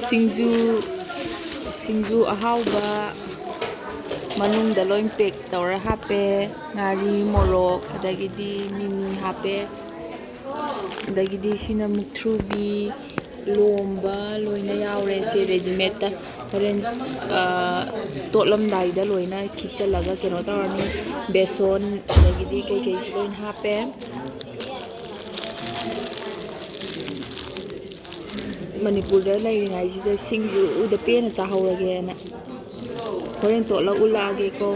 singju ahaoba manungda loin pack tawra hape ngari morok adagidi mimi hape adagidi sina muktrubi lomba loina yaure se ready made ta horen totlamdai da loina khicchalaga keno tawrani beson adagidi kai loin hape Manipur lai singju uda pena chahorage na horen totla ulage ko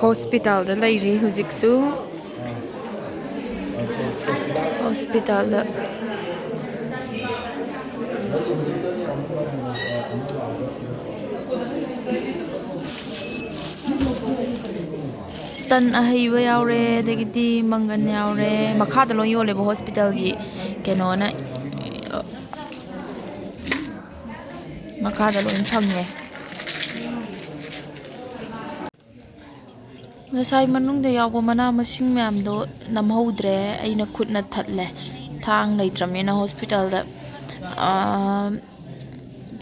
hospital da lairi hujiksu hospital da tan ahaiba yaure dagiti mangan yaure makhada lo yole bo hospital gi keno na makhada lo phamnge nasai manung da yaw mana masing myam do namhodre aina khutna thatle thang leitramena hospital da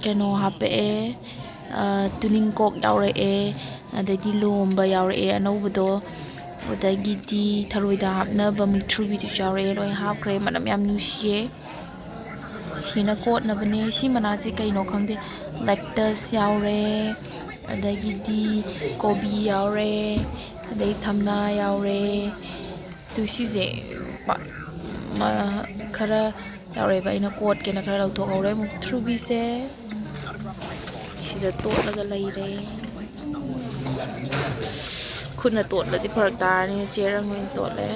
keno hape tuning kok yaure adagi lomba yaure anobdo adagidi tharoida hapna bamutrubi tu yaure loi hapkre manam yam nusiye hina kot na bane si manase kaino khangde lactus yaure adagidi kobi yaure adai thamna yaure tu sije ma khara yaure ba ina kot ke na khara lau thok aure mutrubi se sida tot laga laire khutna tot la di pharak tar ni cherang win tot le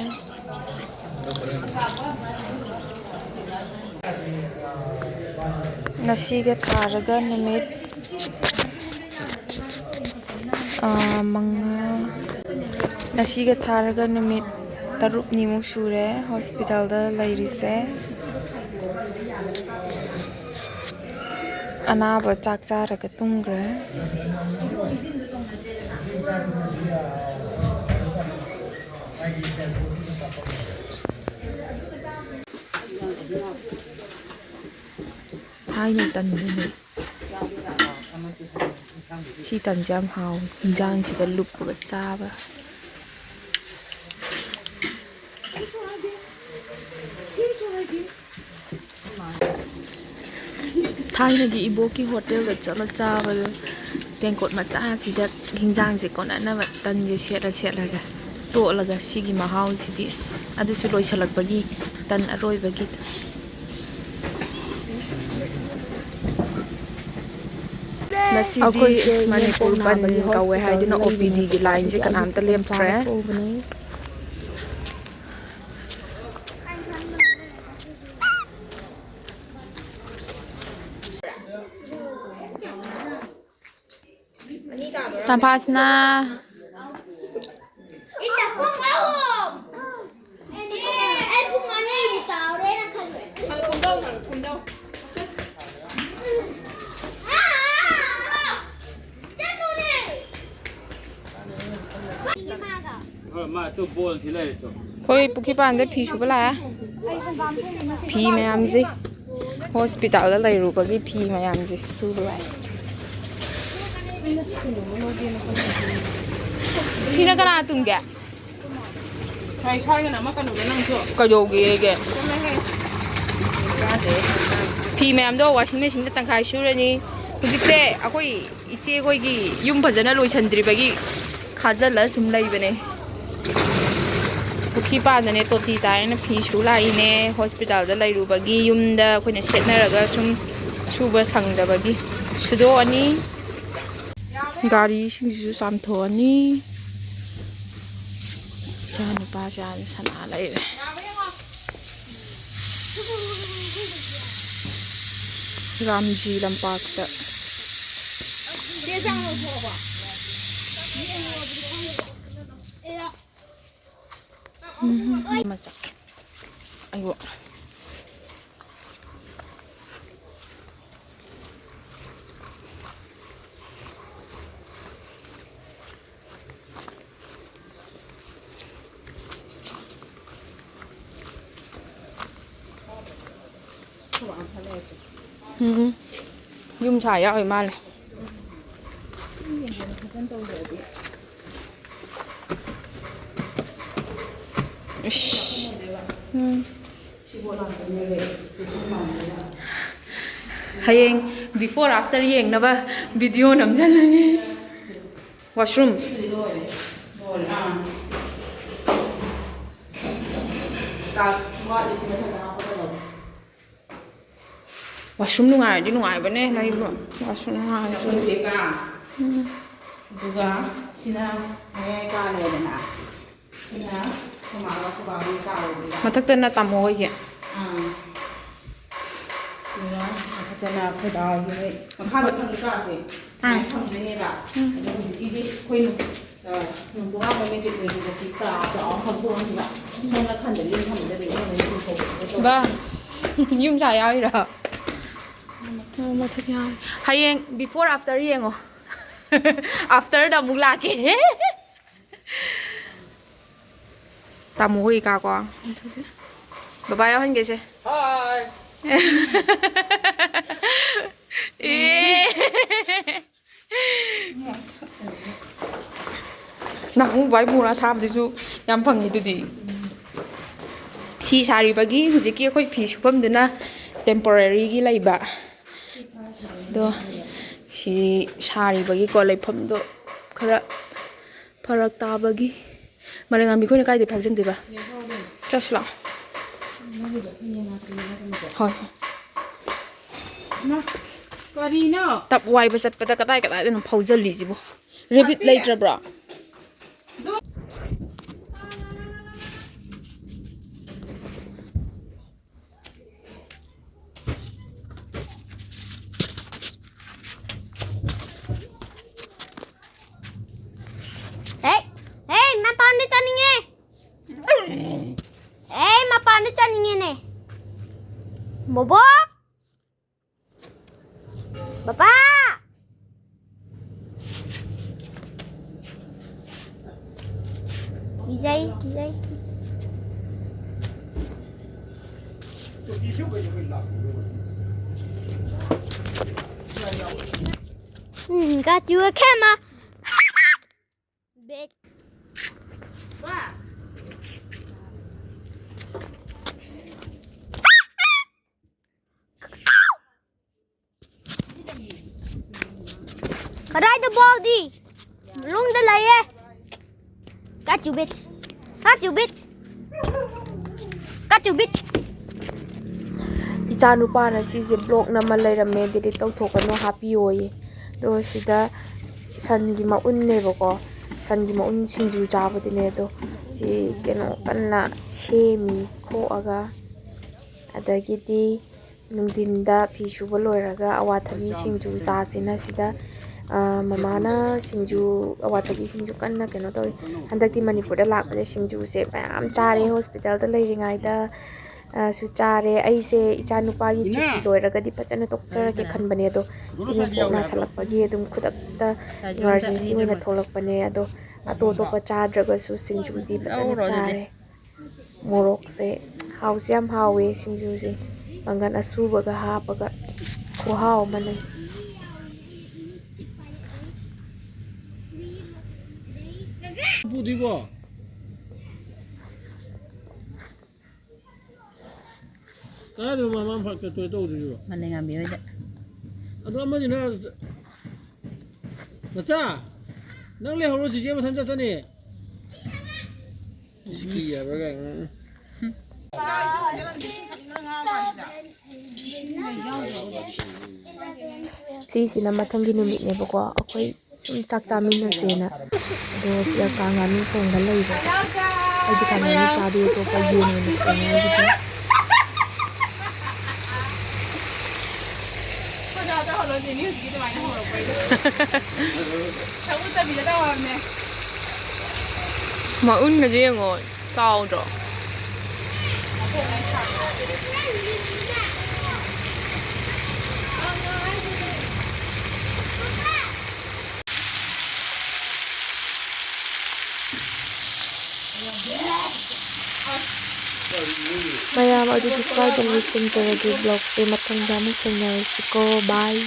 nasiga tharaga numit manga nasiga tharaga numit taruk ni muk sure hospital da lairise anaba chak charaga tungre hai ni tan ni si tan jam hao jang si da lup ga chaba thai ni gi iboki hotel ga chala chaba tengkot macha si da hingjang si kon ana ba tan je set la ga to la ga sigi mahau si dis adu su loi salak bagi tan aroi bagi nasidi manipur ban kawe haidina OPD gi line je kanam ta lem tre tampasna khoi pukhi pan de phi subala phi mayam ji hospital da lai ru ba gi phi mayam ji subala phi na kana tungge thai choi kana ma kanu de nang cho ka yo ge phi mayam do washing machine da tangkai surani hujikse akoi iche koi gi yum phajana loisandri ba gi khajala sum lai bane Pukhi pandane toti taina Phishuru laine hospital da lairubagi yumda khoina setnaraga sum suba sangdabagi sudo ani gari singju samtho ani sanu pa jan sana laire Ramji lampak ta masak ayo Yum cha yawi male. Hayeng before after yeng na ba video nam jalani. Washroom. Washroom nungai di nungai bane nai bro. Washroom nungai. Duga sina ka le na. Sina kuma ko ba ri ka le. Mathakta na tamo ye. Duga mathakta phada ye. Makha da thang ka se. Sai thang ne ba. Idi khoi nu. Nu ko ba me ji ko ji ko ta ja on kham ko ni ba. Sai la khan de yin kham de de ne ko. Ba. Yum cha yawi ra. Hayeng before after yengo. After da mula ke. Tamu hui ka ko. Bye bye han ge che. Hi. Nang bai mura sam disu yam phangi du di. Si sari bagi hujiki khoi phi supam duna temporary gi laiba. Do si sari bagi ko laifam do khara farak ta bagi malenga mi khoi kai de phajang de ba. Just la. Hoi. Na. Kari no. Tap wai ba sat pada katai katai de no phawjal li jibo. Rabbit later bra. Hey, mapan di sana ni. Hey, mapan di sana ni. Bobo. Bapak. Kijai. Got you a camera. Bitch. Kadai the ball di. Lung the laye. Got you bitch. Icha nupa na si je blog na malai ramme de tau thokano happy oye. Do sida san gi ma un ne bako. San gi ma un singju chaba de ne do. Si keno kanna shemi ko aga adagidi nungdinda Phishuru loiraga awathabi singju sa sina sida mamana singju awathabi singju kanna keno tori handaki manipur da lakpade singju se mayam chare hospital da leiringai da su chare aise icha nupa gi chuti loiraga di phajana tokchara ke khanbane do ini pona salakpagi edum khudak da emergency oina tholakpane ado ato to pa chadraga su singju di phajana chare morok se house yam hawe singju se bangan asubaga hapaga kuhao manai Budi bo. Kaya do mama fa to du. Malenga mi hoja. Ado ma jina. Macha. Nang le horo si je ma than cha ni. Ski ya ba ga. si na mathangi numit ne bako akoi chak chamin na sena do sia ka ngani thong ga lei ba ai di kan ni ta de to pa yin ni ko ni di ko da da holo ni ni ki da mai holo pai. Cha u ta bi da wa ne. ma un ga je ngo cao ro ꯃꯌꯥꯝ ꯑꯗꯨꯗꯤ ꯁ꯭ꯋꯥꯏꯗ ꯂꯣꯏꯁꯤꯟꯖꯔꯒꯦ ꯕ꯭ꯂꯣꯛꯁꯦ ꯃꯊꯪꯗ ꯑꯃꯨꯛ ꯊꯦꯡꯅꯔꯁꯤꯀꯣ ꯕꯥꯏ